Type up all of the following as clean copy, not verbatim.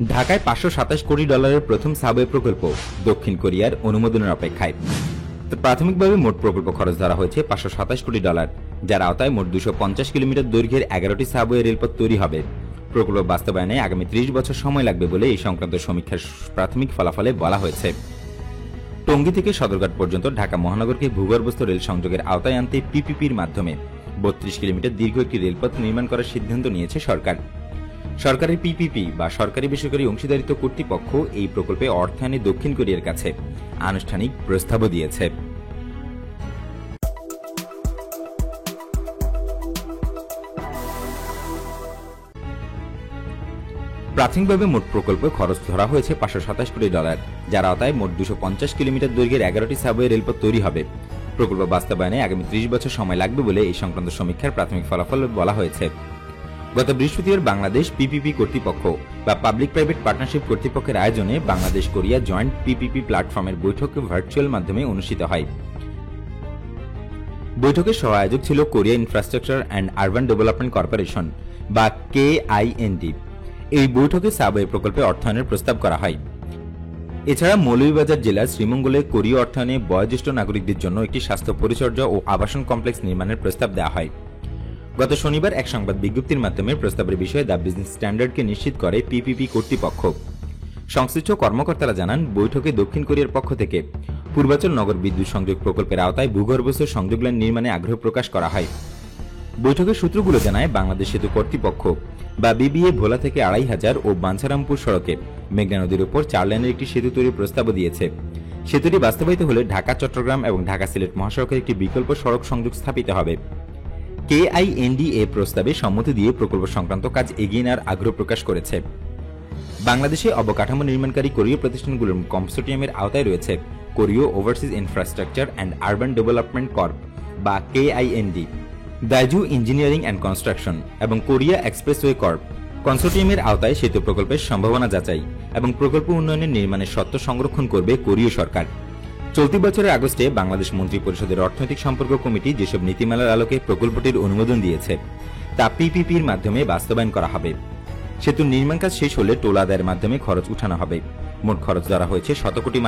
ঢাকায় $527 কোটি প্রথম সাবওয়ে প্রকল্প দক্ষিণ কোরিয়ার অনুমোদনের অপেক্ষায়। প্রাথমিকভাবে মোট প্রকল্প খরচ ধরা হয়েছে $527 কোটি, যার আওতায় মোট 250 কিলোমিটার দৈর্ঘ্যের 11টি সাবওয়ে রেলপথ তৈরি হবে। প্রকল্প বাস্তবায়নে আগামী 30 বছর সময় লাগবে বলে এই সংক্রান্ত সমীক্ষার প্রাথমিক ফলাফলে বলা হয়েছে। টঙ্গী থেকে সদরঘাট পর্যন্ত ঢাকা মহানগরকে ভূগর্ভস্থ রেল সংযোগের আওতায় আনতে পিপিপির মাধ্যমে 32 কিলোমিটার দীর্ঘ একটি রেলপথ নির্মাণ করার সিদ্ধান্ত নিয়েছে সরকার। সরকারের পিপিপি বা সরকারি বেসরকারি অংশীদারিত্ব কর্তৃপক্ষ এই প্রকল্পে অর্থায়নে দক্ষিণ কোরিয়ার কাছে আনুষ্ঠানিক প্রস্তাবও দিয়েছে। প্রাথমিকভাবে মোট প্রকল্পে খরচ ধরা হয়েছে $527 কোটি, যার আওতায় মোট 250 কিলোমিটার দৈর্ঘ্যের 11টি সাবওয়ে রেলপথ তৈরি হবে। প্রকল্প বাস্তবায়নে আগামী 30 বছর সময় লাগবে বলে এই সংক্রান্ত সমীক্ষার প্রাথমিক ফলাফল বলা হয়েছে। গত বৃহস্পতিবার বাংলাদেশ পিপিপি কর্তৃপক্ষ বা পাবলিক প্রাইভেট পার্টনারশিপ কর্তৃপক্ষের আয়োজনে বাংলাদেশ কোরিয়া জয়েন্ট পিপিপি প্ল্যাটফর্মের বৈঠক ভার্চুয়াল মাধ্যমে অনুষ্ঠিত হয়। বৈঠকের সহ আয়োজক ছিল Korea infrastructure and urban development corporation বা KIND। এই বৈঠকে সাবওয়ে প্রকল্পে অর্থায়নের প্রস্তাব করা হয়। এছাড়া মৌলভীবাজার জেলার শ্রীমঙ্গলে কোরীয় অর্থায়নে বয়োজ্যেষ্ঠ নাগরিকদের জন্য একটি স্বাস্থ্য পরিচর্যা ও আবাসন কমপ্লেক্স নির্মাণের প্রস্তাব দেওয়া হয়। গত শনিবার এক সংবাদ বিজ্ঞপ্তির মাধ্যমে প্রস্তাবের বিষয়ে দ্য বিজনেস স্ট্যান্ডার্ডকে নিশ্চিত করে পিপিপি কর্তৃপক্ষ। সংশ্লিষ্ট কর্মকর্তারা জানান, বৈঠকে দক্ষিণ কোরিয়ার পক্ষ থেকে পূর্বাচল নগর বিদ্যুৎ সংযোগ প্রকল্পের আওতায় ভূগর্ভস্থ সংযোগ লাইন নির্মাণে আগ্রহ প্রকাশ করা হয়। বৈঠকের সূত্রগুলো জানায়, বাংলাদেশ সেতু কর্তৃপক্ষ বা বিবিএ ভোলা থেকে 2500 ও বাঞ্ছারামপুর সড়কে মেঘনা নদীর উপর 4 লাইনের একটি সেতু তৈরির প্রস্তাবও দিয়েছে। সেতুটি বাস্তবায়িত হলে ঢাকা চট্টগ্রাম এবং ঢাকা সিলেট মহাসড়কের একটি বিকল্প সড়ক সংযোগ স্থাপিত হবে। KIND এ প্রস্তাবে সম্মতি দিয়ে প্রকল্প সংক্রান্ত কাজ এগিয়ে নেওয়ার আগ্রহ প্রকাশ করেছে। বাংলাদেশে অবকাঠামো নির্মাণকারী কোরীয় প্রতিষ্ঠানগুলোর কনসোর্টিয়ামের আওতায় রয়েছে কোরীয় overseas infrastructure and urban development corp বা KIND, দাইজু ইঞ্জিনিয়ারিং অ্যান্ড কনস্ট্রাকশন এবং কোরিয়া এক্সপ্রেসওয়ে কর্প। কনসোর্টিয়ামের আওতায় সেতু প্রকল্পের সম্ভাবনা যাচাই এবং প্রকল্প উন্নয়নের নির্মাণের সত্ত্ব সংরক্ষণ করবে কোরীয় সরকার। চলতি বছরের আগস্টে বাংলাদেশ মন্ত্রী পরিষদের অর্থনৈতিক সম্পর্ক কমিটি যেসব নীতিমালার আলোকে প্রকল্পটির অনুমোদন দিয়েছে তা পিপিপির মাধ্যমে বাস্তবায়ন করা হবে। সেতুর নির্মাণ কাজ শেষ হলে টোল আদায়ের মাধ্যমে খরচ উঠানো হবে। মোট খরচ ধরা হয়েছে $100 কোটি।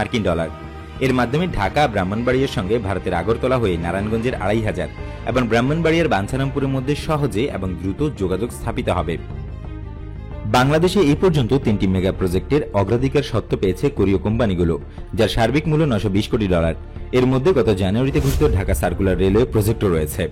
এর মাধ্যমে ঢাকা ব্রাহ্মণবাড়িয়ার সঙ্গে ভারতের আগরতলা হয়ে নারায়ণগঞ্জের 2500 এবং ব্রাহ্মণবাড়িয়ার বাঞ্ছারামপুরের মধ্যে সহজে এবং দ্রুত যোগাযোগ স্থাপিত হবে। বাংলাদেশে এই পর্যন্ত 3টি মেগা প্রজেক্টের অগ্রাধিকার সত্ত্ব পেয়েছে কোরীয় কোম্পানিগুলো, যার সার্বিক মূল্য $920 কোটি। এর মধ্যে গত জানুয়ারিতে ঘোষিত ঢাকা সার্কুলার রেলওয়ে প্রজেক্টও রয়েছে।